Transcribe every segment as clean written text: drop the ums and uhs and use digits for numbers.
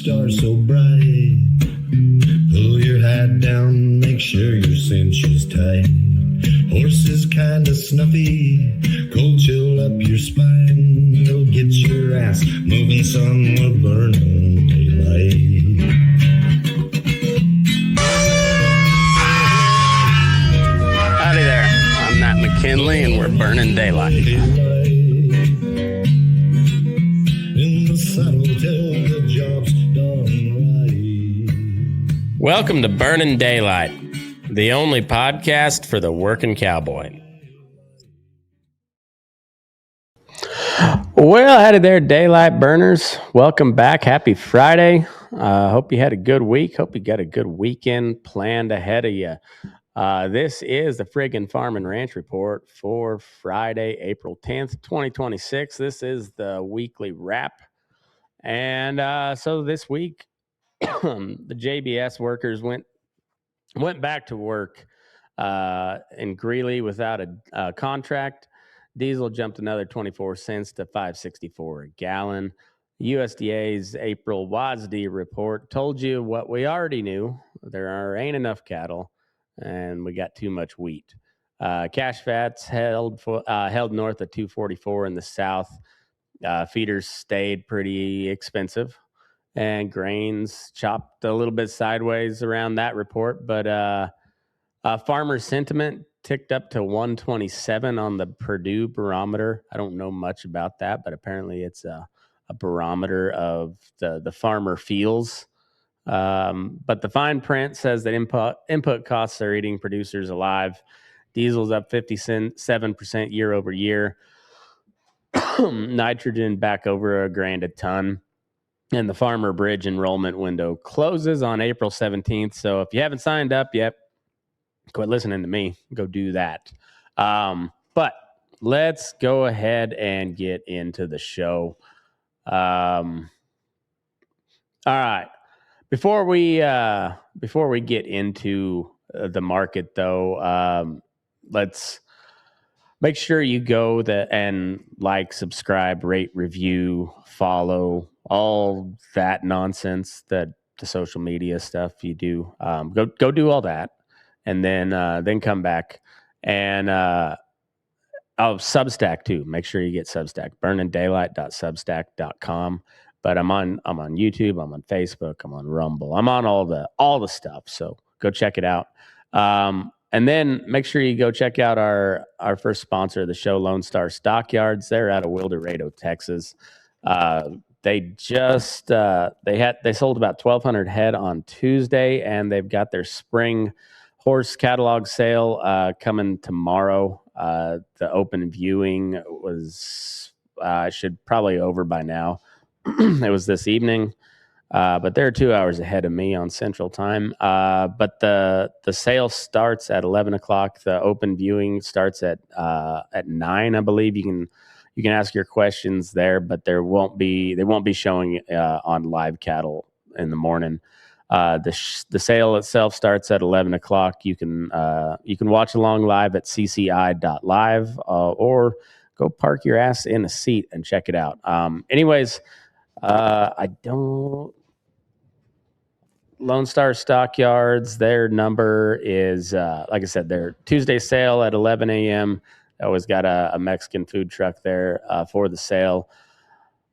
stars so bright. Pull your hat down, make sure your cinch is tight. Horse is kinda snuffy, cold chill up your spine. You'll get your ass moving, son, we're burning daylight. Howdy there, I'm Matt McKinley and we're burning daylight. In the saddle till the job's done right. Welcome to Burning Daylight, the only podcast for the working cowboy. Well, howdy there, daylight burners. Welcome back. Happy Friday. Hope you had a good week. Hope you got a good weekend planned ahead of you. This is the Friggin Farm and Ranch Report for Friday, April 10th, 2026. This is the weekly wrap. And so this week, the JBS workers went back to work in Greeley without a contract. Diesel jumped another 24 cents to $5.64 a gallon. USDA's April WASDE report told you what we already knew. There ain't enough cattle, and we got too much wheat. Cash fats held north of 244 in the south. Feeders stayed pretty expensive, and grains chopped a little bit sideways around that report. But farmer sentiment ticked up to 127 on the Purdue barometer. I don't know much about that, but apparently it's a barometer of the farmer feels. But the fine print says that input costs are eating producers alive. Diesel's up 57% year over year. Nitrogen back over $1,000 a ton. And the farmer bridge enrollment window closes on April 17th. So if you haven't signed up yet, quit listening to me. Go do that. But let's go ahead and get into the show. All right. Before we get into the market, though, let's make sure you go and like, subscribe, rate, review, follow, all that nonsense, that the social media stuff you do. Go do all that, and then come back and Substack too. Make sure you get Substack, burningdaylight.substack.com. But I'm on YouTube, I'm on Facebook, I'm on Rumble, I'm on all the stuff. So go check it out. And then make sure you go check out our first sponsor of the show, Lone Star Stockyards. They're out of Wildorado, Texas. They just they sold about 1,200 head on Tuesday, and they've got their spring horse catalog sale coming tomorrow. The open viewing was should probably over by now. It was this evening, but they're 2 hours ahead of me on Central Time. But the sale starts at 11 o'clock. The open viewing starts at 9, I believe. You can ask your questions there, but they won't be showing on live cattle in the morning. The sale itself starts at 11 o'clock. You can watch along live at cci.live or go park your ass in a seat and check it out. Anyways, Lone Star Stockyards, their number is, like I said, their Tuesday sale at 11 a.m. I always got a Mexican food truck there for the sale.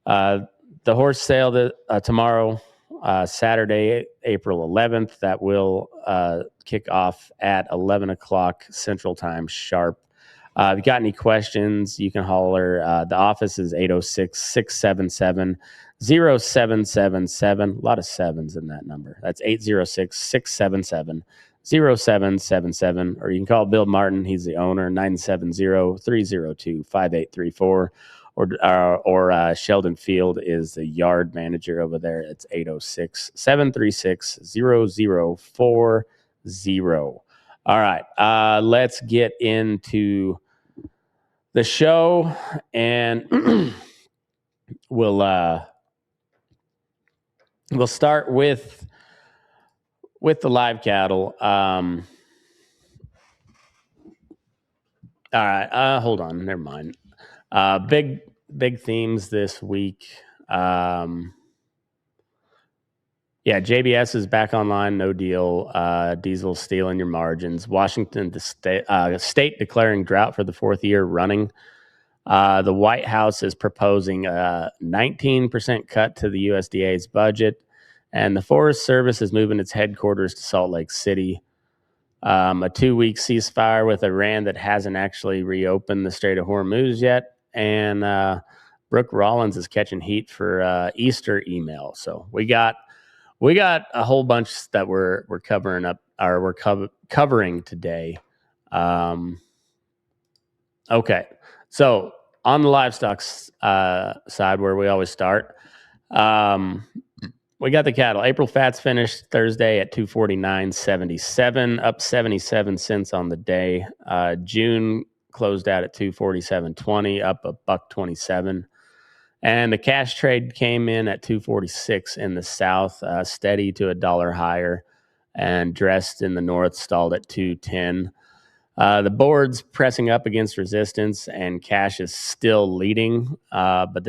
The horse sale tomorrow, Saturday, April 11th, that will kick off at 11 o'clock Central Time sharp. If you got any questions, you can holler. The office is 806-677-0777. A lot of sevens in that number. That's 806-677-0777. Or you can call Bill Martin. He's the owner, 970-302-5834. Or Sheldon Field is the yard manager over there. It's 806-736-0040. All right, let's get into the show, and we'll start with the live cattle. All right, hold on, never mind. Big themes this week. Yeah, JBS is back online, no deal. Diesel stealing your margins. Washington state declaring drought for the fourth year running. The White House is proposing a 19% cut to the USDA's budget, and the Forest Service is moving its headquarters to Salt Lake City. A 2-week ceasefire with Iran that hasn't actually reopened the Strait of Hormuz yet, and Brooke Rollins is catching heat for Easter email. So we got a whole bunch that we're covering up, or we're covering today. Okay, so on the livestock side, where we always start, we got the cattle. April fats finished Thursday at 249.77, up 77 cents on the day. June closed out at 247.20, up $1.27. And the cash trade came in at 246 in the south, steady to $1 higher, and dressed in the north stalled at 210. The board's pressing up against resistance, and cash is still leading. But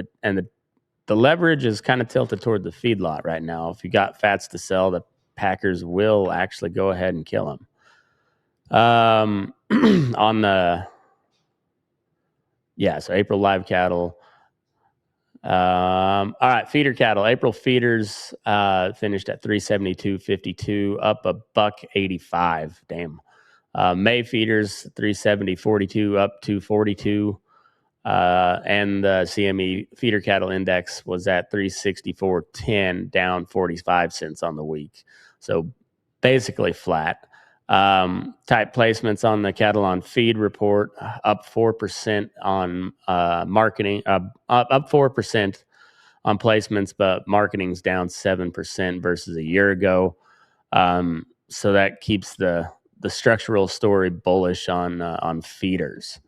the leverage is kind of tilted toward the feedlot right now. If you got fats to sell, the packers will actually go ahead and kill them. So April live cattle. All right, feeder cattle. April feeders finished at 372.52, up $1.85. Damn. May feeders 370.42, up 242. And the CME feeder cattle index was at 364.10, down 45 cents on the week. So basically flat. Type placements on the cattle on feed report up 4% on marketing, up 4% on placements, but marketing's down 7% versus a year ago. So that keeps the structural story bullish on feeders.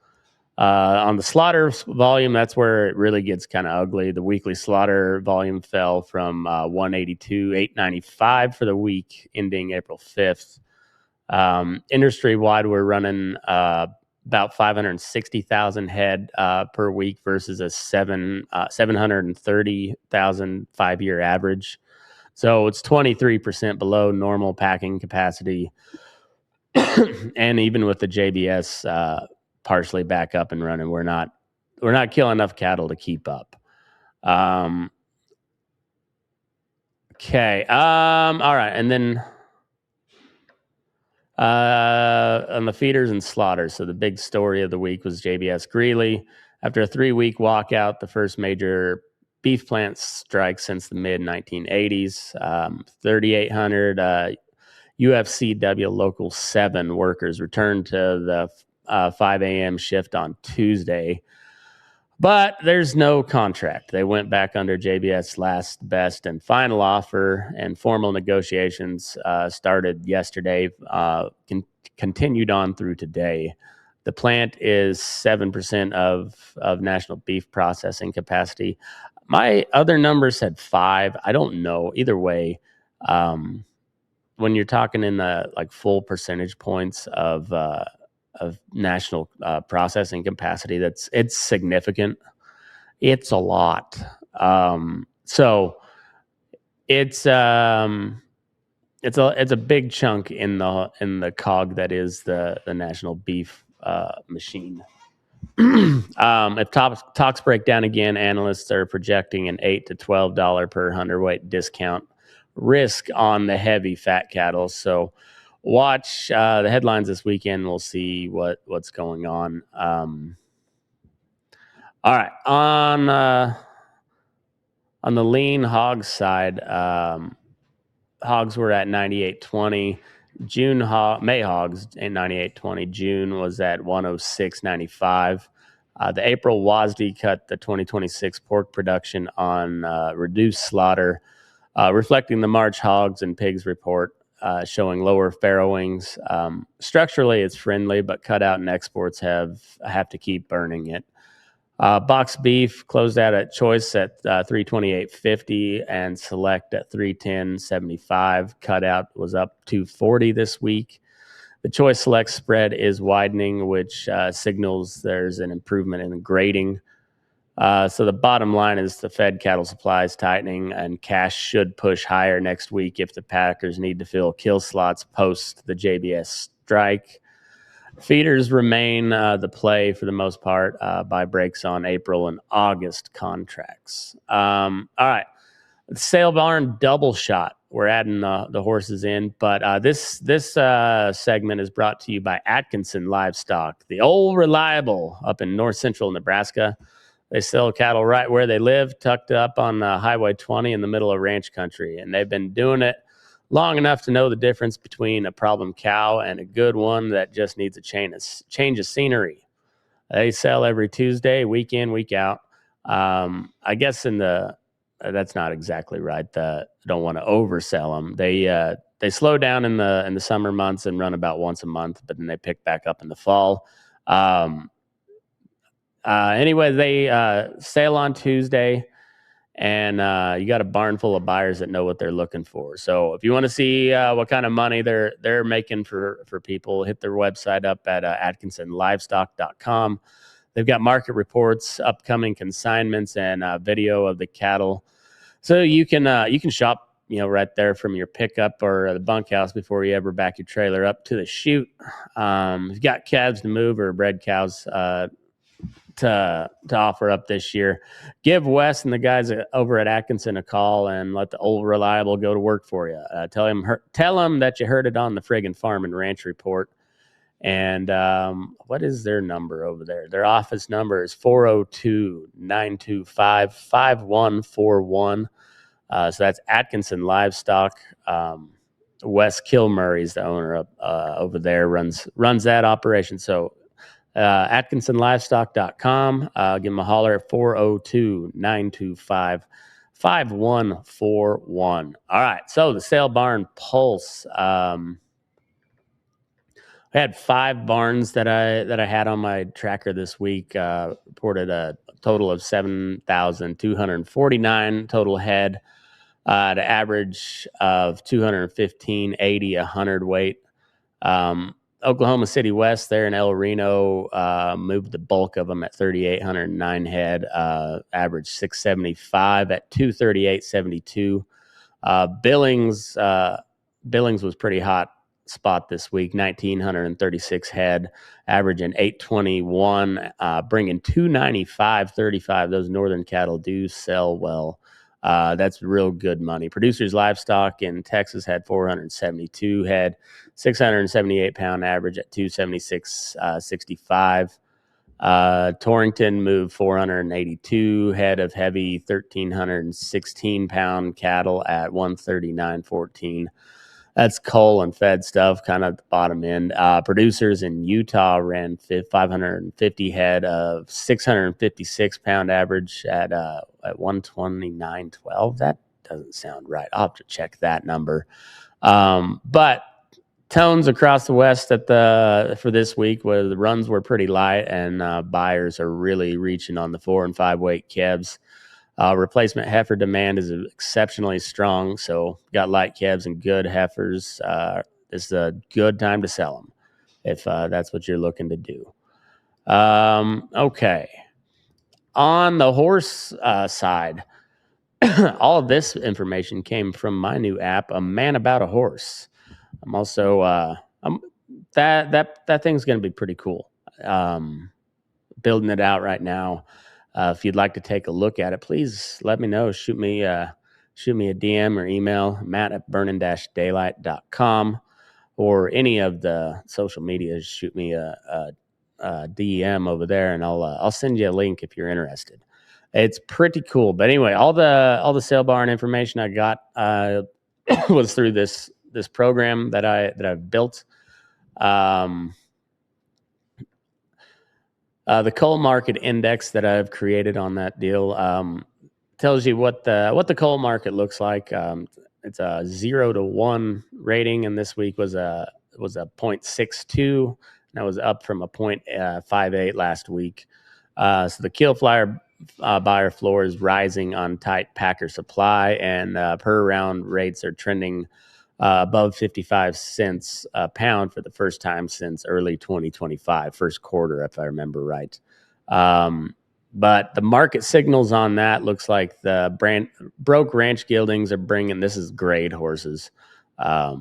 On the slaughter volume, that's where it really gets kind of ugly. The weekly slaughter volume fell from 182,895 for the week ending April 5th. Industry-wide, we're running about 560,000 head per week versus a 730,000 5-year average. So it's 23% below normal packing capacity. And even with the JBS partially back up and running, we're not killing enough cattle to keep up. Okay. All right. And then on the feeders and slaughters. So the big story of the week was JBS Greeley. After a 3-week walkout, the first major beef plant strike since the mid-1980s, 3,800 UFCW Local 7 workers returned to the 5 a.m. shift on Tuesday. But there's no contract. They went back under JBS' last, best, and final offer, and formal negotiations started yesterday, continued on through today. The plant is 7% of national beef processing capacity. My other number said 5. I don't know. Either way, when you're talking in the full percentage points of national processing capacity, it's significant. It's a lot. So it's a big chunk in the cog that is the national beef machine. If talks break down again, analysts are projecting an $8 to $12 per hundredweight discount risk on the heavy fat cattle. So watch the headlines this weekend. We'll see what's going on. All right, on the lean hog side, hogs were at 98.20. May hogs at 98.20. June was at 106.95. The April WASDE cut the 2026 pork production on reduced slaughter, reflecting the March hogs and pigs report, showing lower farrowings. Structurally, it's friendly, but cutout and exports have to keep burning it. Box beef closed out at choice at 328.50 and select at 310.75. Cutout was up 240 this week. The choice select spread is widening, which signals there's an improvement in the grading. So the bottom line is the Fed cattle supply is tightening, and cash should push higher next week if the packers need to fill kill slots post the JBS strike. Feeders remain the play for the most part by breaks on April and August contracts. All right. The sale barn double shot. We're adding the horses in, but this segment is brought to you by Atkinson Livestock, the old reliable up in north central Nebraska. They sell cattle right where they live, tucked up on Highway 20 in the middle of ranch country, and they've been doing it long enough to know the difference between a problem cow and a good one that just needs a change of scenery. They sell every Tuesday, week in, week out. I guess that's not exactly right. I don't want to oversell them. They slow down in the summer months and run about once a month, but then they pick back up in the fall. Anyway, they sale on Tuesday, and you got a barn full of buyers that know what they're looking for. So if you want to see what kind of money they're making for people, hit their website up at atkinsonlivestock.com. They've got market reports, upcoming consignments, and video of the cattle. So you can shop right there from your pickup or the bunkhouse before you ever back your trailer up to the chute. You've got calves to move or bred cows to offer up this year. Give Wes and the guys over at Atkinson a call and let the old reliable go to work for you. Tell him that you heard it on the Friggin Farm and Ranch Report. And what is their number over there? Their office number is 402-925-5141. So that's Atkinson Livestock. Wes Kilmurray's the owner over there, runs that operation. So atkinsonlivestock.com. Give them a holler at 402-925-5141. All right, so the sale barn pulse. I had 5 barns that I had on my tracker this week. Reported a total of 7,249 total head. At an average of 215, 80, 100 weight. Oklahoma City West there in El Reno moved the bulk of them at 3,809 head, average 675 at 238.72. Billings was pretty hot spot this week, 1,936 head, averaging 821, bringing 295.35. Those northern cattle do sell well. That's real good money. Producers Livestock in Texas had 472 head, 678 pound average at 276.65. Torrington moved 482 head of heavy, 1,316 pound cattle at 139.14. That's coal and fed stuff, kind of the bottom end. Producers in Utah ran 550 head of 656 pound average at 129.12. That doesn't sound right. I'll have to check that number. But tones across the West for this week where the runs were pretty light, and buyers are really reaching on the 4 and 5 weight calves. Replacement heifer demand is exceptionally strong, so got light calves and good heifers. This is a good time to sell them if that's what you're looking to do. Okay. On the horse side, all of this information came from my new app, A Man About a Horse. I'm also that thing's going to be pretty cool. Building it out right now. If you'd like to take a look at it, please let me know. Shoot me a DM or email, matt@burning-daylight.com, or any of the social medias. Shoot me a DM over there, and I'll send you a link if you're interested. It's pretty cool. But anyway, all the sale barn information I got was through this program that I've built. The coal market index that I've created on that deal tells you what the coal market looks like. It's a 0 to 1 rating, and this week was a 0.62. That was up from a 0.58 last week. So the Kill Flyer buyer floor is rising on tight packer supply, and per round rates are trending above 55 cents a pound for the first time since early 2025, first quarter, if I remember right. But the market signals on that looks like the broke ranch geldings are bringing, this is grade horses, are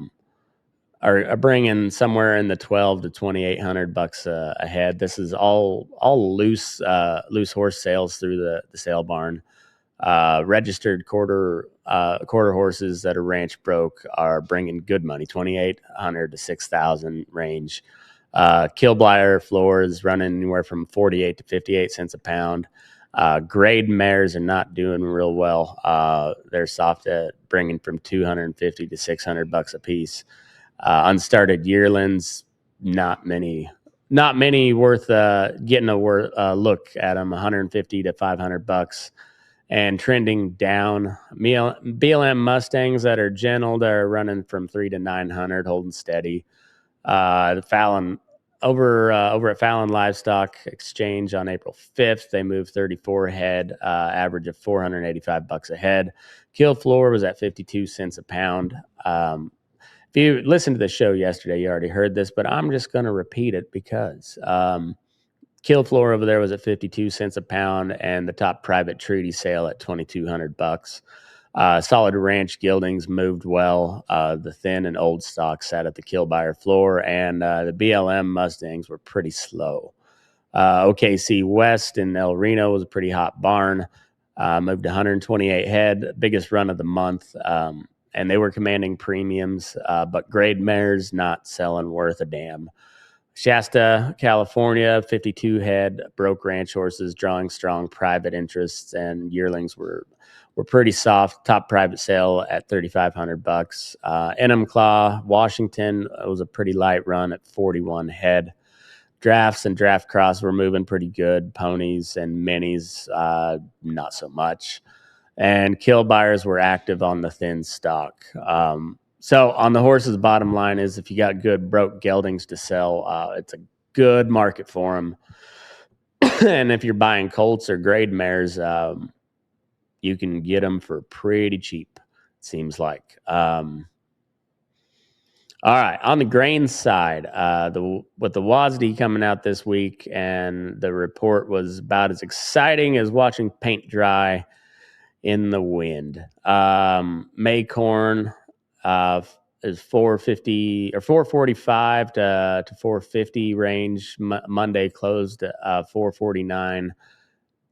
bringing somewhere in the 12 to 2,800 bucks a head. This is all loose horse sales through the sale barn. Registered quarter horses that are ranch broke are bringing good money, 2,800 to 6,000 range. Killblier floor is running anywhere from 48 to 58 cents a pound. Grade mares are not doing real well. They're soft at bringing from 250 to 600 bucks a piece. Unstarted yearlings, not many worth getting a look at them. 150 to 500 bucks. And trending down. BLM Mustangs that are gentle, they're running from 3 to 900, holding steady. The Fallon over at Fallon Livestock Exchange on April 5th, they moved 34 head, average of 485 bucks a head. Kill floor was at 52 cents a pound. If you listened to the show yesterday, you already heard this, but I'm just going to repeat it because kill floor over there was at 52 cents a pound, and the top private treaty sale at 2,200 bucks. Solid ranch geldings moved well. The thin and old stock sat at the kill buyer floor, and the BLM Mustangs were pretty slow. OKC West in El Reno was a pretty hot barn. Moved 128 head, biggest run of the month, and they were commanding premiums, but grade mares not selling worth a damn. Shasta, California, 52 head broke ranch horses, drawing strong private interests, and yearlings were pretty soft. Top private sale at 3,500 bucks. Enumclaw, Washington, was a pretty light run at 41 head. Drafts and draft cross were moving pretty good. Ponies and minis, not so much. And kill buyers were active on the thin stock. So on the horses, bottom line is if you got good broke geldings to sell, it's a good market for them. And if you're buying colts or grade mares, you can get them for pretty cheap, it seems like. All right, on the grain side, with the WASDE coming out this week, and the report was about as exciting as watching paint dry in the wind. May corn is 450 or 445 to 450 range. Monday closed 449,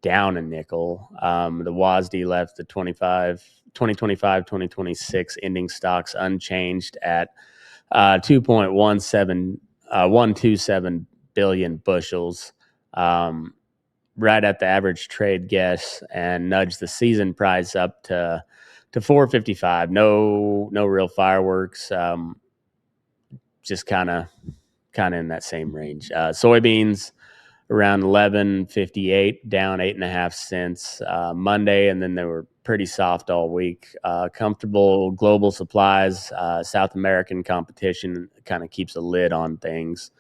down a nickel. The WASDE left the 2025-2026 ending stocks unchanged at 127 billion bushels. Right at the average trade guess, and nudged the season price up to 455. No real fireworks. Just kind of in that same range. Soybeans around 11.58, down 8.5 cents Monday, and then they were pretty soft all week. Comfortable global supplies. South American competition kind of keeps a lid on things.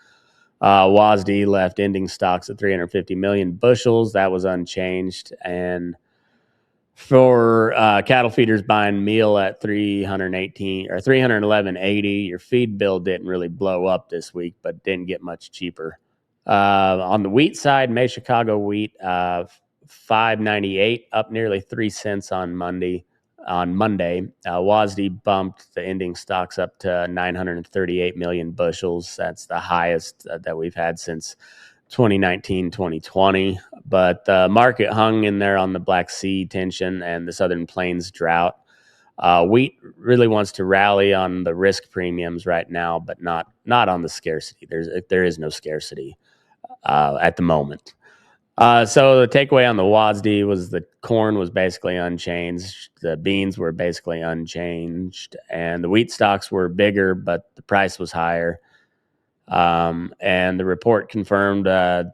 WASDE left ending stocks at 350 million bushels. That was unchanged. And for cattle feeders buying meal at 318 or 311.80, your feed bill didn't really blow up this week, but didn't get much cheaper. On the wheat side, May Chicago wheat 5.98, up nearly 3 cents on Monday. WASDE bumped the ending stocks up to 938 million bushels. That's the highest that we've had since 2019, 2020. But the market hung in there on the Black Sea tension and the Southern Plains drought. Wheat really wants to rally on the risk premiums right now, but not on the scarcity. There is no scarcity at the moment. So the takeaway on the WASDE was the corn was basically unchanged. The beans were basically unchanged, and the wheat stocks were bigger, but the price was higher. And the report confirmed that,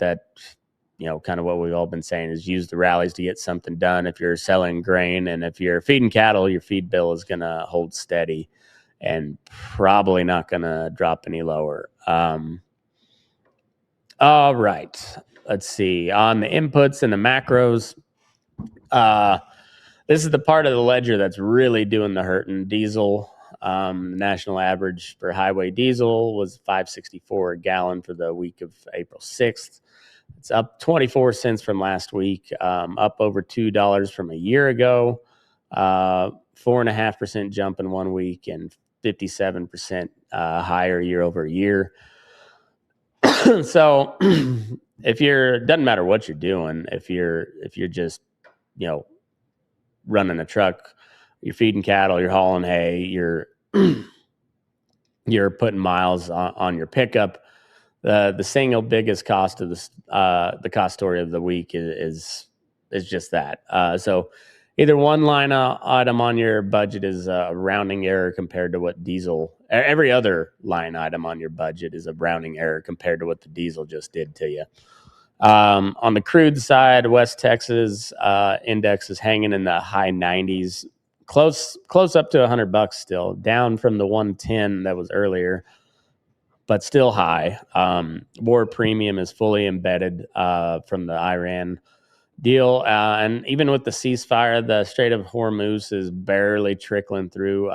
kind of what we've all been saying is use the rallies to get something done if you're selling grain. And if you're feeding cattle, your feed bill is going to hold steady and probably not going to drop any lower. All right. Let's see. On the inputs and the macros, this is the part of the ledger that's really doing the hurting. Diesel, the national average for highway diesel was $5.64 a gallon for the week of April 6th. It's up 24 cents from last week, up over $2 from a year ago, 4.5% jump in 1 week, and 57% higher year over year. So doesn't matter what you're doing, if you're just, running a truck, you're feeding cattle, you're hauling hay, you're putting miles on your pickup. The single biggest cost of the cost story of the week is just that. So either one line item on your budget is a rounding error compared to what diesel. Every other line item on your budget is a rounding error compared to what the diesel just did to you. On the crude side, West Texas index is hanging in the high 90s, close up to $100 still, down from the 110 that was earlier, but still high. War premium is fully embedded from the Iran deal. And even with the ceasefire, the Strait of Hormuz is barely trickling through.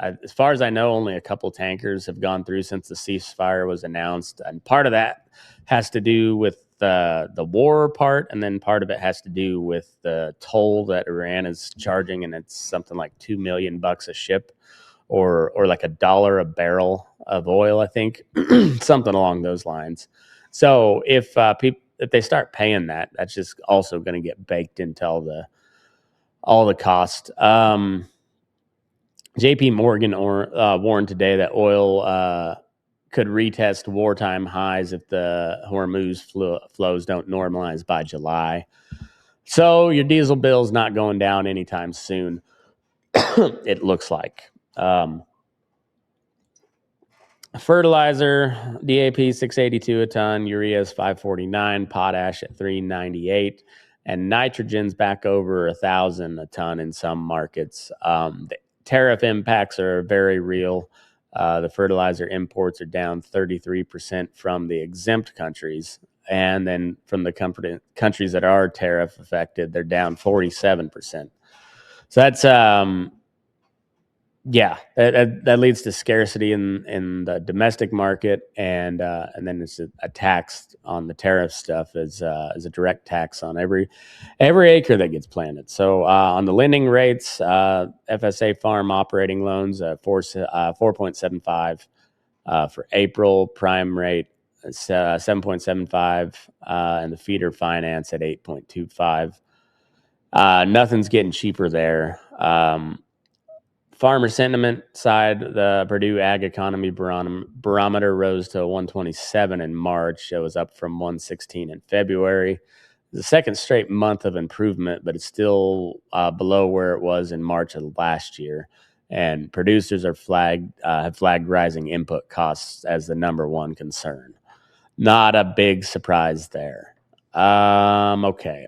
As far as I know, only a couple tankers have gone through since the ceasefire was announced. And part of that has to do with the war part, and then part of it has to do with the toll that Iran is charging, and it's something like $2 million a ship, or like $1 a barrel of oil, I think, something along those lines. So if they start paying that, that's just also going to get baked into all the cost. J.P. Morgan warned today that oil could retest wartime highs if the Hormuz flows don't normalize by July. So your diesel bill is not going down anytime soon, it looks like. Fertilizer, DAP 682 a ton, urea is 549, potash at 398, and nitrogen's back over 1,000 a ton in some markets. The tariff impacts are very real. The fertilizer imports are down 33% from the exempt countries, and then from the countries that are tariff affected, they're down 47%. So that's that leads to scarcity in the domestic market, and then it's a tax on the tariff stuff as a direct tax on every acre that gets planted. So on the lending rates, FSA farm operating loans 4.75 for April, prime rate 7.75, and the feeder finance at 8.25. Nothing's getting cheaper there. Farmer sentiment side, the Purdue Ag Economy Barometer rose to 127 in March. It was up from 116 in February. The second straight month of improvement, but it's still below where it was in March of last year. And producers have flagged rising input costs as the number one concern. Not a big surprise there. Okay.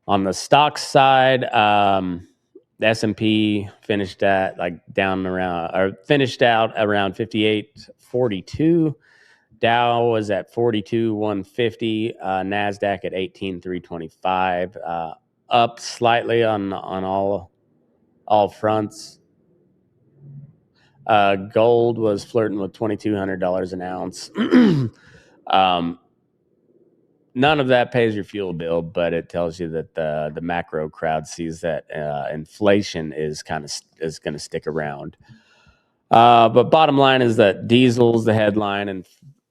On the stock side, the S&P finished out around 58.42. Dow was at 42.150. Nasdaq at 18.325. Up slightly on all fronts. Gold was flirting with $2,200 an ounce. None of that pays your fuel bill, but it tells you that the macro crowd sees that inflation is going to stick around. But bottom line is that diesel's the headline, and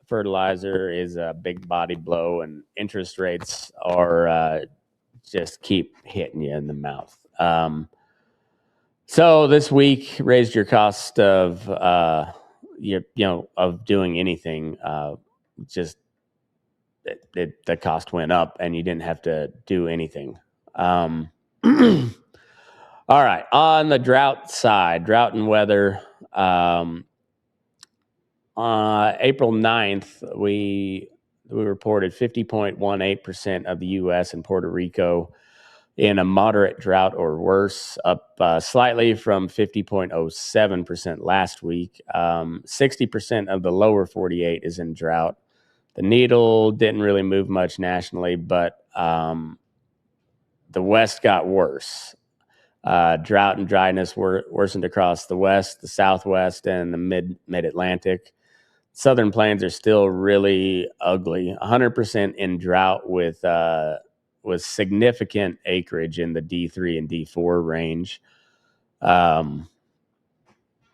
fertilizer is a big body blow, and interest rates are just keep hitting you in the mouth. So this week raised your cost of of doing anything. The cost went up, and you didn't have to do anything. All right, on the drought side, drought and weather. April 9th, we reported 50.18% of the U.S. and Puerto Rico in a moderate drought or worse, up slightly from 50.07% last week. 60% of the lower 48 is in drought. The needle didn't really move much nationally, but the West got worse. Drought and dryness worsened across the West, the Southwest, and the Mid-Atlantic. Southern plains are still really ugly. 100% in drought with significant acreage in the D3 and D4 range.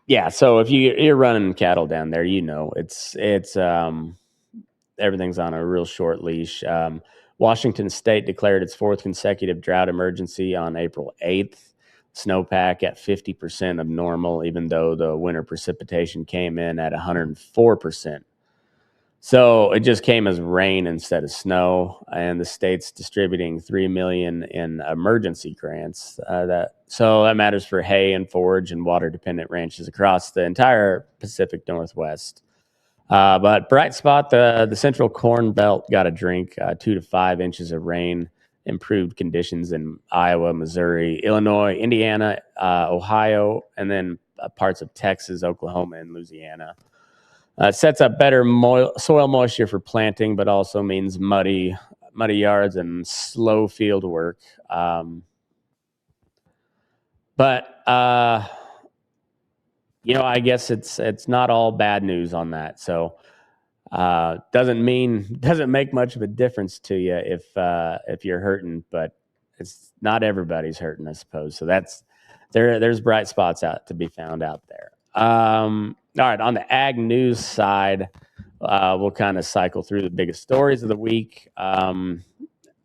Yeah, so if you're running cattle down there, it's everything's on a real short leash. Washington State declared its fourth consecutive drought emergency on April 8th. Snowpack at 50% of normal, even though the winter precipitation came in at 104%. So it just came as rain instead of snow, and the state's distributing $3 million in emergency grants. That matters for hay and forage and water-dependent ranches across the entire Pacific Northwest. But bright spot, the Central Corn Belt got a drink, 2 to 5 inches of rain, improved conditions in Iowa, Missouri, Illinois, Indiana, Ohio, and then parts of Texas, Oklahoma, and Louisiana. Sets up better soil moisture for planting, but also means muddy yards and slow field work. But I guess it's not all bad news on that. So doesn't make much of a difference to you if you're hurting, but it's not everybody's hurting, I suppose. So there's bright spots out to be found out there. All right, on the ag news side, we'll kind of cycle through the biggest stories of the week. And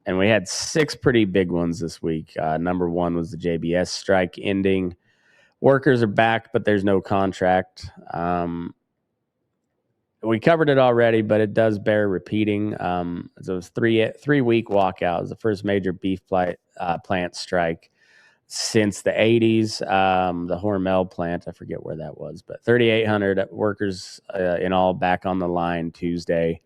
we had 6 pretty big ones this week. Number one was the JBS strike ending. Workers are back, but there's no contract. We covered it already, but it does bear repeating. So it was 3-week walkout. It was the first major beef plant strike since the 80s. The Hormel plant, I forget where that was, but 3,800 workers in all back on the line Tuesday.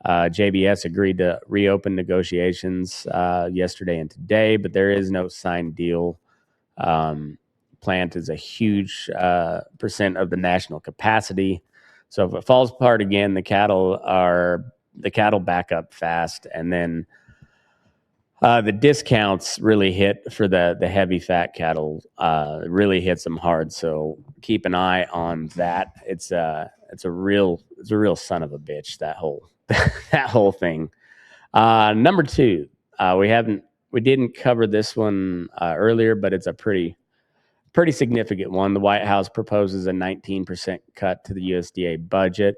JBS agreed to reopen negotiations yesterday and today, but there is no signed deal. Plant is a huge percent of the national capacity. So if it falls apart again, the cattle back up fast, and then the discounts really hit for the heavy fat cattle. It really hits them hard. So keep an eye on that. It's a real son of a bitch, that whole thing. Number 2, we didn't cover this one earlier, but it's a pretty significant one. The White House proposes a 19% cut to the USDA budget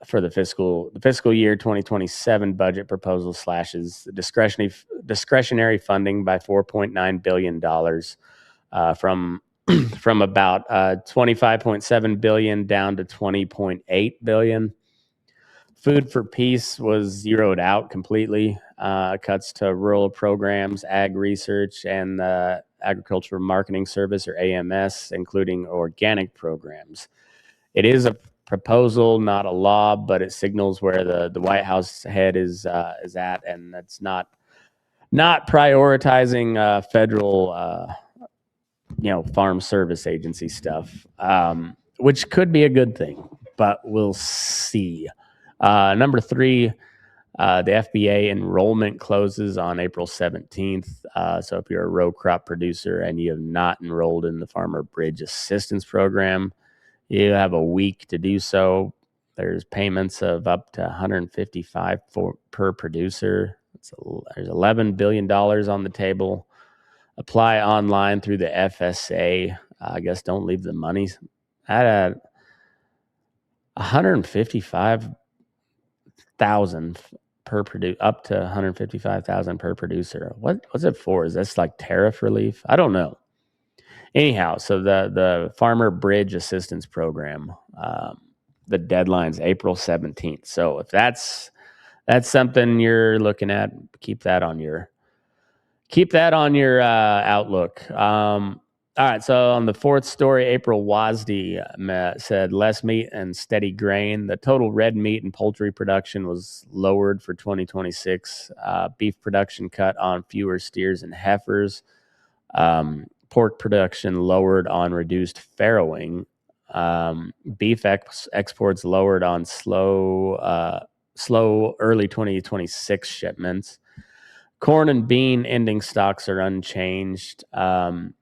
for the fiscal year 2027. Budget proposal slashes the discretionary funding by $4.9 billion from about $25.7 billion down to $20.8 billion. Food for Peace was zeroed out completely. Cuts to rural programs, ag research, and the Agricultural Marketing Service, or AMS, including organic programs. It is a proposal, not a law, but it signals where the White House head is at, and that's not prioritizing federal Farm Service Agency stuff, which could be a good thing, but we'll see. Number 3, the FBA enrollment closes on April 17th. So if you're a row crop producer and you have not enrolled in the Farmer Bridge Assistance Program, you have a week to do so. There's payments of up to $155 per producer. There's $11 billion on the table. Apply online through the FSA. I guess don't leave the money at $155,000 per producer, up to $155,000 per producer. What's it for? Is this like tariff relief? I don't know. Anyhow, so the Farmer Bridge Assistance Program, the deadline's April 17th. So if that's something you're looking at, keep that on your outlook. All right, so on the 4th story, April WASDE said less meat and steady grain. The total red meat and poultry production was lowered for 2026. Beef production cut on fewer steers and heifers. Pork production lowered on reduced farrowing. Beef exports lowered on slow early 2026 shipments. Corn and bean ending stocks are unchanged.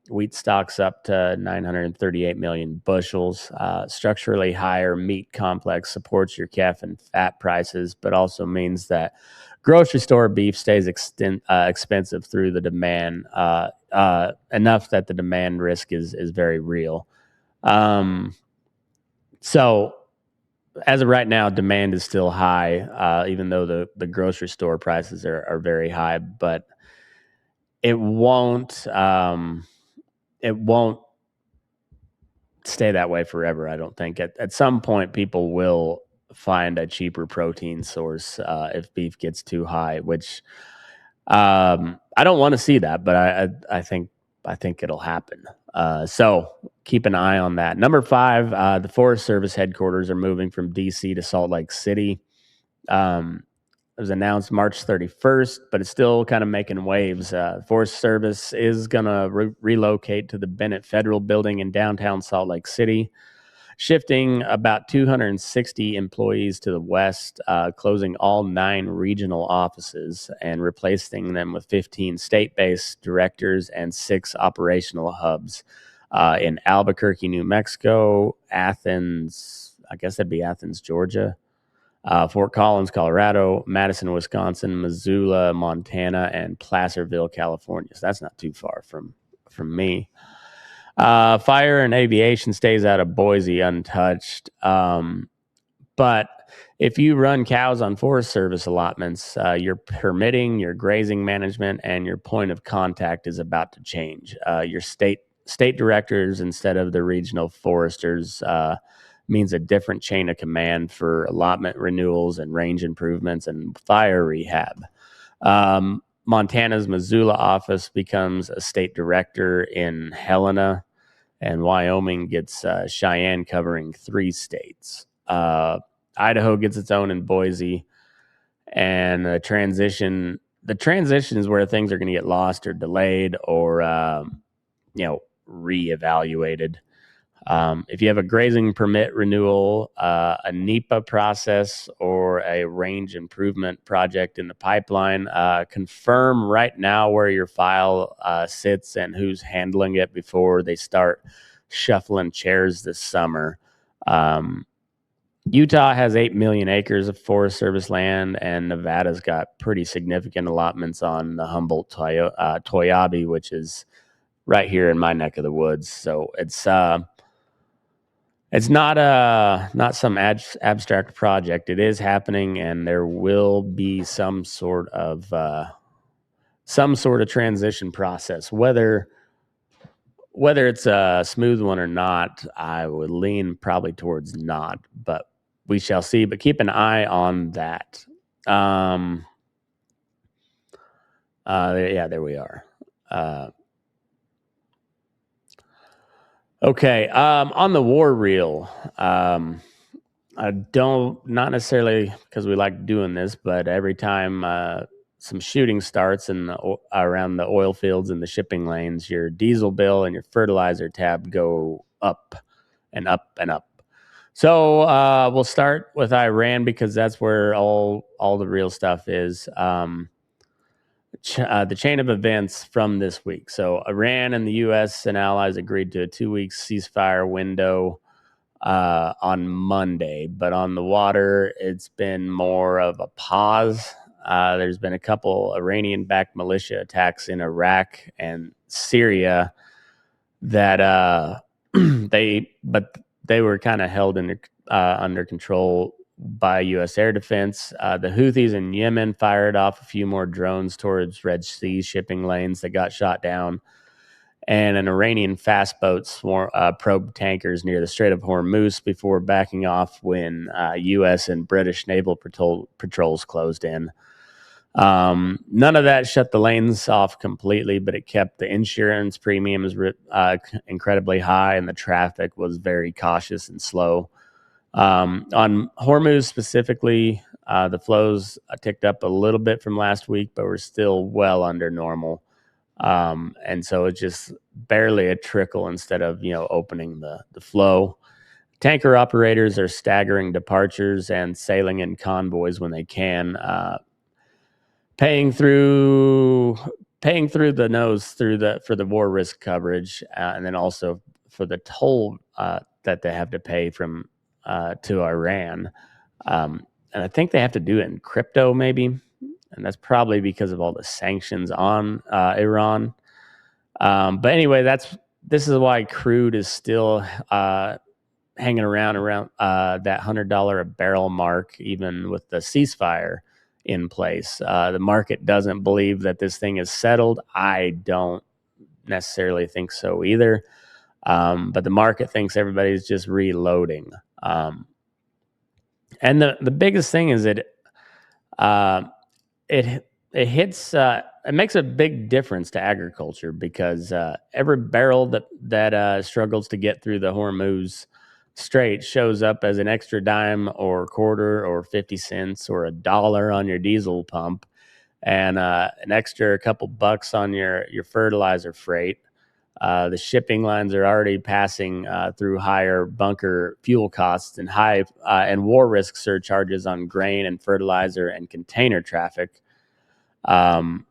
Wheat stocks up to 938 million bushels. Structurally higher meat complex supports your calf and fat prices, but also means that grocery store beef stays expensive through the demand, enough that the demand risk is very real. So as of right now, demand is still high, even though the grocery store prices are very high, but it won't stay that way forever. I don't think at some point people will find a cheaper protein source if beef gets too high, which I don't want to see that, but I think it'll happen. So keep an eye on that. Number 5, the Forest Service headquarters are moving from DC to Salt Lake City. It was announced March 31st, but it's still kind of making waves. Forest Service is going to relocate to the Bennett Federal Building in downtown Salt Lake City, shifting about 260 employees to the west, closing all 9 regional offices and replacing them with 15 state-based directors and 6 operational hubs in Albuquerque, New Mexico, Athens, I guess that'd be Athens, Georgia, Fort Collins, Colorado, Madison, Wisconsin, Missoula, Montana, and Placerville, California. So that's not too far from me. Fire and aviation stays out of Boise untouched. But if you run cows on Forest Service allotments, your permitting, your grazing management, and your point of contact is about to change. Your state directors instead of the regional foresters means a different chain of command for allotment renewals and range improvements and fire rehab. Montana's Missoula office becomes a state director in Helena, and Wyoming gets Cheyenne covering 3 states. Idaho gets its own in Boise, and the transition is where things are going to get lost or delayed or reevaluated. If you have a grazing permit renewal, a NEPA process, or a range improvement project in the pipeline, confirm right now where your file sits and who's handling it before they start shuffling chairs this summer. Utah has 8 million acres of Forest Service land, and Nevada's got pretty significant allotments on the Humboldt Toyabe, which is right here in my neck of the woods. So it's not some abstract project. It is happening, and there will be some sort of transition process. Whether it's a smooth one or not, I would lean probably towards not, but we shall see. But keep an eye on that. There we are. Okay. On the war reel, I don't, not necessarily because we like doing this, but every time some shooting starts around the oil fields and the shipping lanes, your diesel bill and your fertilizer tab go up and up and up. So we'll start with Iran because that's where all the real stuff is. The chain of events from this week. So Iran and the U.S. and allies agreed to a 2-week ceasefire window on Monday, but on the water, it's been more of a pause. There's been a couple Iranian-backed militia attacks in Iraq and Syria that they were kind of held under control by U.S. air defense. The Houthis in Yemen fired off a few more drones towards Red Sea shipping lanes that got shot down. And an Iranian fast boat probed tankers near the Strait of Hormuz before backing off when U.S. and British naval patrols closed in. None of that shut the lanes off completely, but it kept the insurance premiums incredibly high, and the traffic was very cautious and slow. On Hormuz specifically, the flows ticked up a little bit from last week, but we're still well under normal. And so it's just barely a trickle instead of, opening the flow. Tanker operators are staggering departures and sailing in convoys when they can. paying through the nose for the war risk coverage, and then also for the toll that they have to pay from to Iran. And I think they have to do it in crypto, maybe, and that's probably because of all the sanctions on Iran. But anyway, this is why crude is still hanging around that $100 a barrel mark, even with the ceasefire in place. The market doesn't believe that this thing is settled. I don't necessarily think so either. But the market thinks everybody's just reloading. And the biggest thing is that it hits it makes a big difference to agriculture, because every barrel that struggles to get through the Hormuz Strait shows up as an extra dime or quarter or 50 cents or $1 on your diesel pump, and an extra couple bucks on your fertilizer freight. The shipping lines are already passing through higher bunker fuel costs and high and war risk surcharges on grain and fertilizer and container traffic. But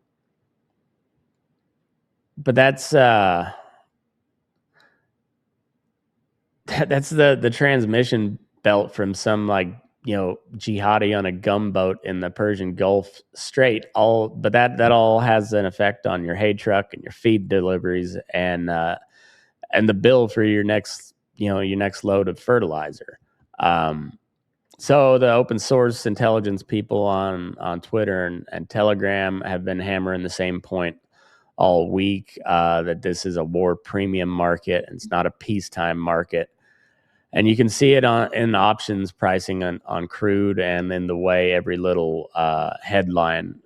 that's the transmission belt from some, like, jihadi on a gunboat in the Persian Gulf Strait. But that all has an effect on your hay truck and your feed deliveries and the bill for your next load of fertilizer. So the open source intelligence people on Twitter and Telegram have been hammering the same point all week, that this is a war premium market and it's not a peacetime market. And you can see it in the options pricing on crude, and in the way every little headline,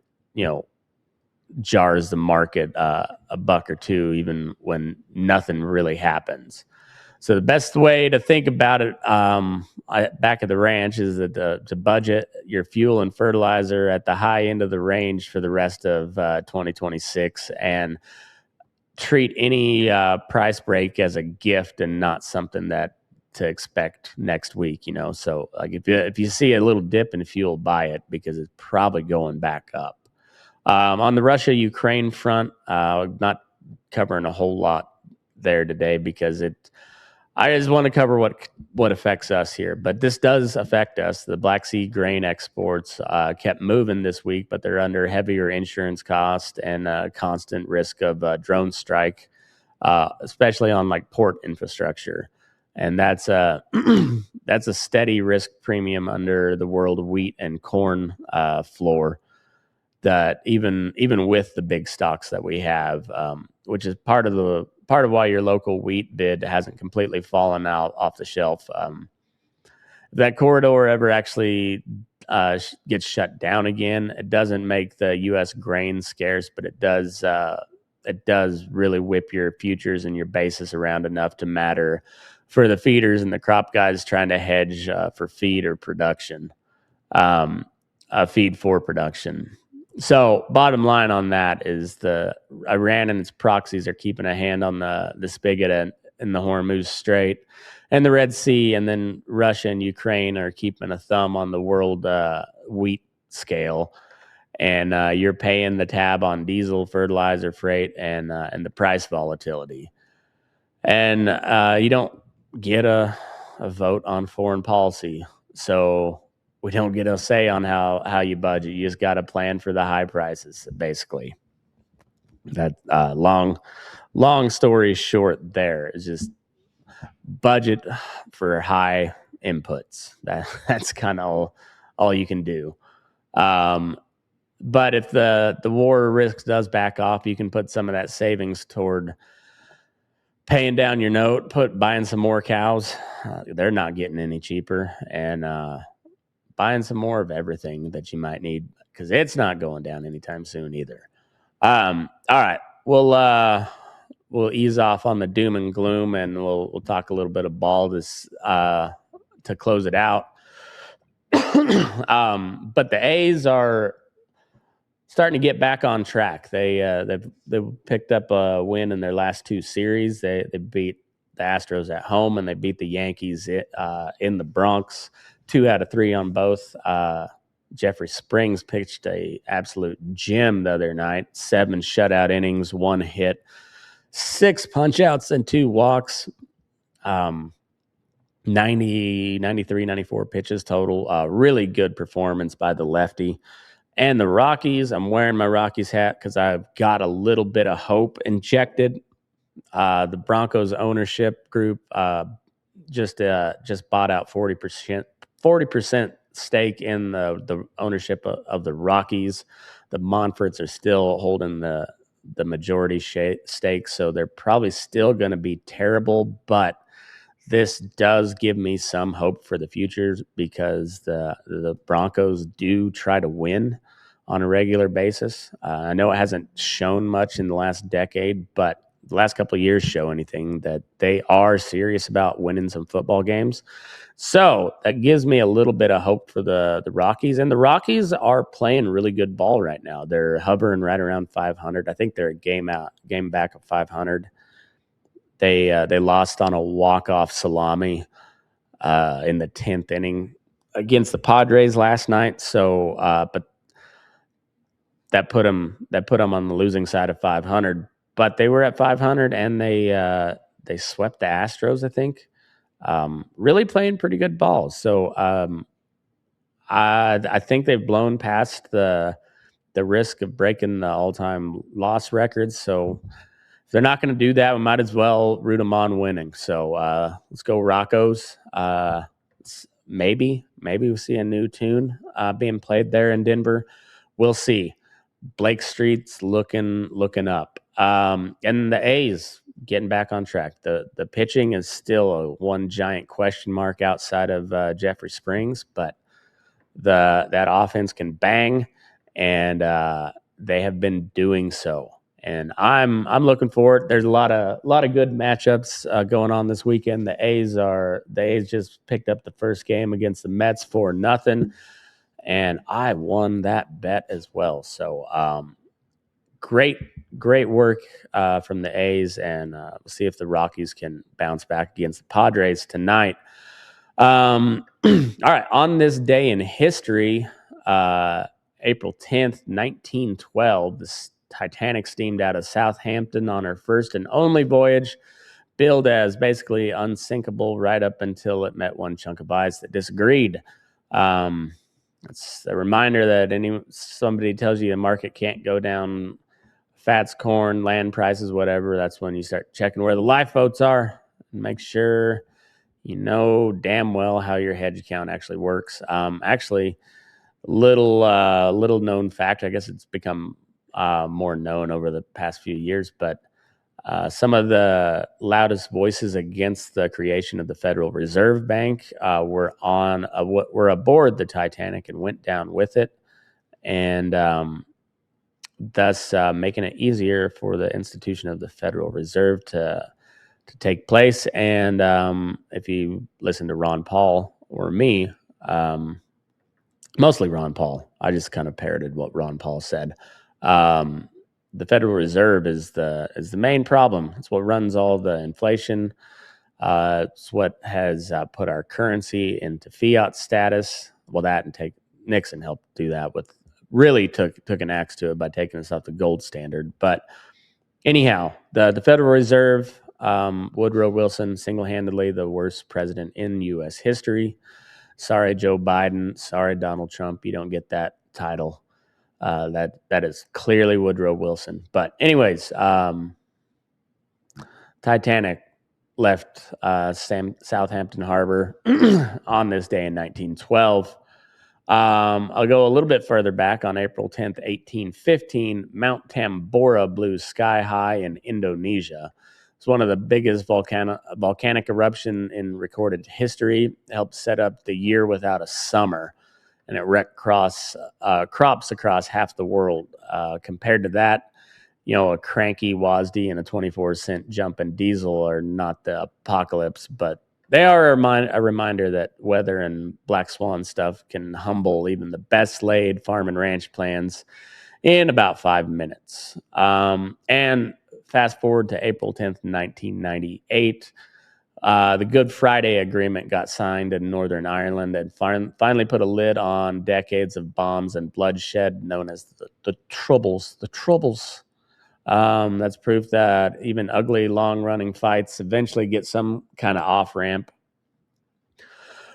jars the market a buck or two, even when nothing really happens. So the best way to think about it back at the ranch is that to budget your fuel and fertilizer at the high end of the range for the rest of 2026, and treat any price break as a gift and not something that to expect next week. So like if you see a little dip in fuel, buy it, because it's probably going back up. On the Russia-Ukraine front, not covering a whole lot there today, because I just want to cover what affects us here. But this does affect us. The Black Sea grain exports kept moving this week, but they're under heavier insurance cost and constant risk of drone strike, especially on like port infrastructure. And that's a steady risk premium under the world wheat and corn floor, that even with the big stocks that we have, which is part of why your local wheat bid hasn't completely fallen out off the shelf. If that corridor ever actually gets shut down again, it doesn't make the U.S. grain scarce, but it does really whip your futures and your basis around enough to matter for the feeders and the crop guys trying to hedge for feed or production, feed for production. So bottom line on that is the Iran and its proxies are keeping a hand on the spigot in the Hormuz Strait and the Red Sea, and then Russia and Ukraine are keeping a thumb on the world wheat scale. And you're paying the tab on diesel, fertilizer, freight, and the price volatility. And you don't get a vote on foreign policy, so we don't get a say on how you budget. You just got to plan for the high prices, basically. That long story short, there is just budget for high inputs. That's kind of all you can do. But if the war risk does back off, you can put some of that savings toward paying down your note, buying some more cows. They're not getting any cheaper, and buying some more of everything that you might need, because it's not going down anytime soon either. All right, we'll ease off on the doom and gloom, and we'll talk a little bit of ball to close it out. But the A's are starting to get back on track. They've picked up a win in their last two series. They beat the Astros at home, and they beat the Yankees in the Bronx, 2 out of 3 on both. Jeffrey Springs pitched a absolute gem the other night. 7 shutout innings, 1 hit, 6 punch-outs, and 2 walks. 90, 93, 94 pitches total. Really good performance by the lefty. And the Rockies, I'm wearing my Rockies hat because I've got a little bit of hope injected. The Broncos ownership group just bought out 40% stake in the ownership of the Rockies. The Monforts are still holding the majority stake, so they're probably still going to be terrible, but this does give me some hope for the future because the Broncos do try to win on a regular basis. I know it hasn't shown much in the last decade, but the last couple of years show anything that they are serious about winning some football games. So that gives me a little bit of hope for the Rockies. And the Rockies are playing really good ball right now. They're hovering right around 500. I think they're a game back of 500. They lost on a walk-off salami in the 10th inning against the Padres last night. So, but that put them on the losing side of 500. But they were at 500 and they swept the Astros, I think. Really playing pretty good ball. So I think they've blown past the risk of breaking the all-time loss records. So if they're not going to do that, we might as well root them on winning. So let's go Roccos. Maybe we'll see a new tune being played there in Denver. We'll see. Blake Street's looking up. And the A's getting back on track. The pitching is still one giant question mark outside of Jeffrey Springs, but that offense can bang, and they have been doing so. And I'm looking forward. There's a lot of good matchups going on this weekend. The A's just picked up the first game against the Mets 4-0, and I won that bet as well. So great work from the A's, and we'll see if the Rockies can bounce back against the Padres tonight. All right, on this day in history, April 10th, 1912, the Titanic steamed out of Southampton on her first and only voyage, billed as basically unsinkable right up until it met one chunk of ice that disagreed. It's a reminder that somebody tells you the market can't go down, fats, corn, land prices, whatever, that's when you start checking where the lifeboats are and make sure you know damn well how your hedge account actually works. Actually, little known fact, I guess it's become more known over the past few years, but some of the loudest voices against the creation of the Federal Reserve Bank were aboard the Titanic and went down with it, and thus making it easier for the institution of the Federal Reserve to take place. And if you listen to Ron Paul or me, mostly Ron Paul, I just kind of parroted what Ron Paul said. The Federal Reserve is the main problem. It's what runs all the inflation. It's what has put our currency into fiat status. Well, that and Nixon helped do that really took an axe to it by taking us off the gold standard. But anyhow, the Federal Reserve, Woodrow Wilson, single-handedly the worst president in U.S. history. Sorry, Joe Biden. Sorry, Donald Trump. You don't get that title. That is clearly Woodrow Wilson. But anyways, Titanic left Southampton Harbor on this day in 1912. I'll go a little bit further back. On April 10th, 1815, Mount Tambora blew sky high in Indonesia. It's one of the biggest volcanic eruption in recorded history. It helped set up the year without a summer, and it wrecked crops across half the world. Compared to that, a cranky WASDE and a 24-cent jump in diesel are not the apocalypse, but they are a reminder that weather and black swan stuff can humble even the best laid farm and ranch plans in about 5 minutes. And fast forward to April 10th, 1998, The Good Friday Agreement got signed in Northern Ireland and finally put a lid on decades of bombs and bloodshed known as the Troubles. The Troubles. That's proof that even ugly, long-running fights eventually get some kind of off-ramp,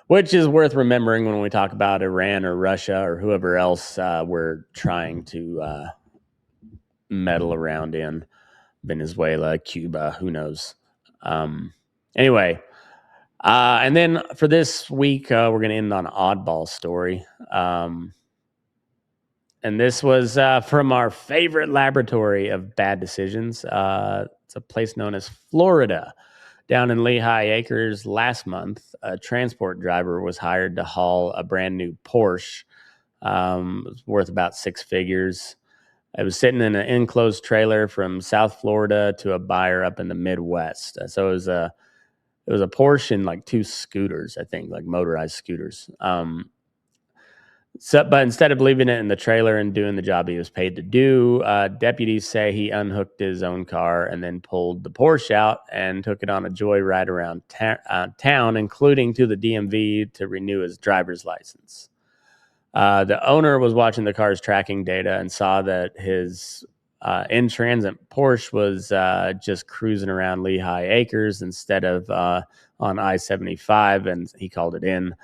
which is worth remembering when we talk about Iran or Russia or whoever else we're trying to meddle around in. Venezuela, Cuba, who knows. Anyway, and then for this week, we're going to end on an oddball story. And this was from our favorite laboratory of bad decisions. It's a place known as Florida. Down in Lehigh Acres last month, a transport driver was hired to haul a brand new Porsche. It was worth about six figures. It was sitting in an enclosed trailer from South Florida to a buyer up in the Midwest. So it was a Porsche and like two scooters, I think, like motorized scooters. But instead of leaving it in the trailer and doing the job he was paid to do, deputies say he unhooked his own car and then pulled the Porsche out and took it on a joyride around town, including to the DMV to renew his driver's license. The owner was watching the car's tracking data and saw that his in-transit Porsche was just cruising around Lehigh Acres instead of on I-75, and he called it in.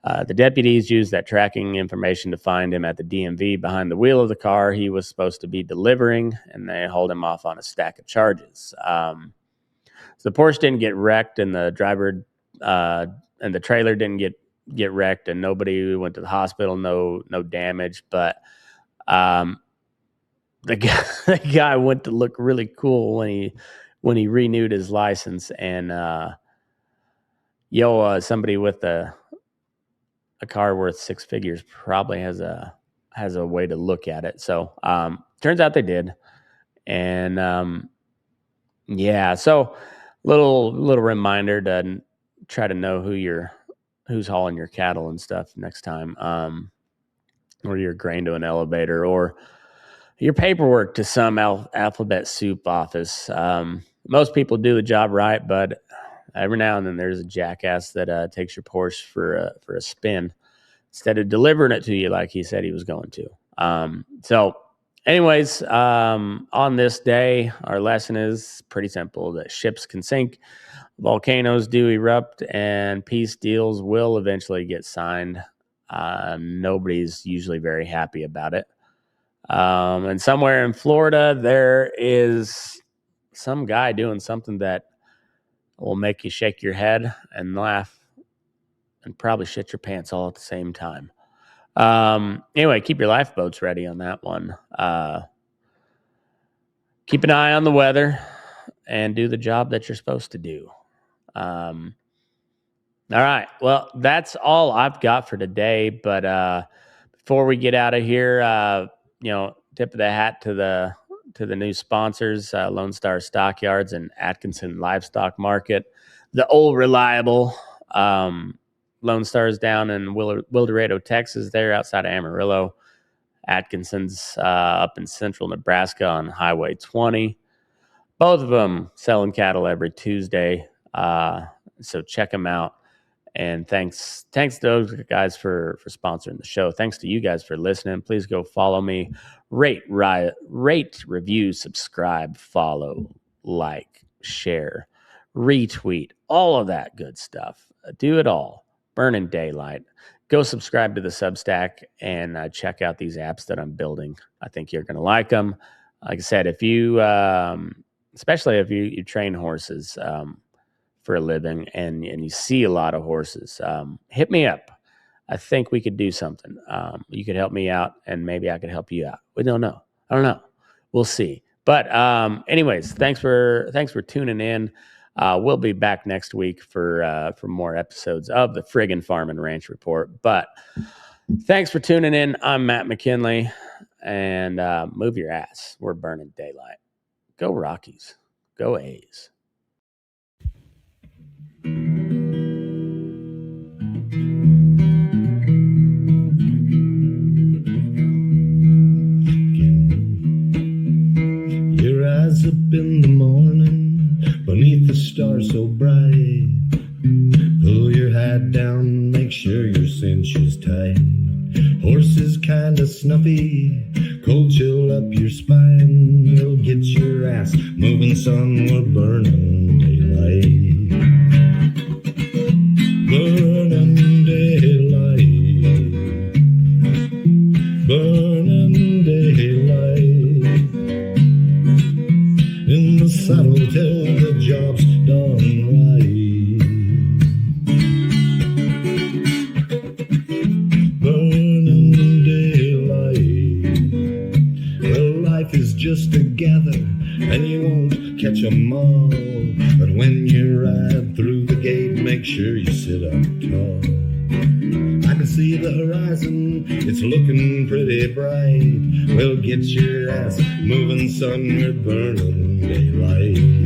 The deputies used that tracking information to find him at the DMV behind the wheel of the car he was supposed to be delivering, and they hauled him off on a stack of charges. So the Porsche didn't get wrecked, and the driver and the trailer didn't get wrecked, and nobody went to the hospital. No damage, but the guy went to look really cool when he renewed his license, and somebody with a car worth six figures probably has a way to look at it. So turns out they did, and so little reminder to try to know who's hauling your cattle and stuff next time, or your grain to an elevator, or your paperwork to some alphabet soup office. Most people do the job right, but every now and then there's a jackass that takes your Porsche for a spin instead of delivering it to you like he said he was going to. So anyways, on this day, our lesson is pretty simple: that ships can sink, volcanoes do erupt, and peace deals will eventually get signed. Nobody's usually very happy about it. And somewhere in Florida, there is some guy doing something that will make you shake your head and laugh and probably shit your pants all at the same time. Anyway, keep your lifeboats ready on that one. Keep an eye on the weather and do the job that you're supposed to do. All right. Well, that's all I've got for today. But before we get out of here, tip of the hat to the new sponsors, Lone Star Stockyards and Atkinson Livestock Market. The old reliable Lone Star's down in Wildorado, Texas. They're outside of Amarillo. Atkinson's up in central Nebraska on Highway 20. Both of them selling cattle every Tuesday. So check them out. And thanks to those guys for sponsoring the show. Thanks to you guys for listening. Please go follow me. Rate, review, subscribe, follow, like, share, retweet, all of that good stuff. Do it all. Burning daylight. Go subscribe to the Substack and check out these apps that I'm building. I think you're going to like them. Like I said, if you, especially if you train horses for a living and you see a lot of horses, hit me up. I think we could do something. You could help me out, and maybe I could help you out. We don't know. I don't know. We'll see. But anyways, thanks for tuning in. We'll be back next week for more episodes of the Friggin Farm and Ranch Report. But thanks for tuning in. I'm Matt McKinley, and move your ass. We're burning daylight. Go Rockies. Go A's. Your eyes up in the morning beneath the stars so bright. hat down, make sure your cinch is tight. Horse is kinda snuffy, cold chill up your spine. We'll get your ass moving, son, we're burning daylight. Burning daylight. Burning daylight. In the saddle till the job's done right. Just together, and you won't catch 'em all. But when you ride through the gate, make sure you sit up tall. I can see the horizon, it's looking pretty bright. Well, get your ass moving, son, we're burning daylight.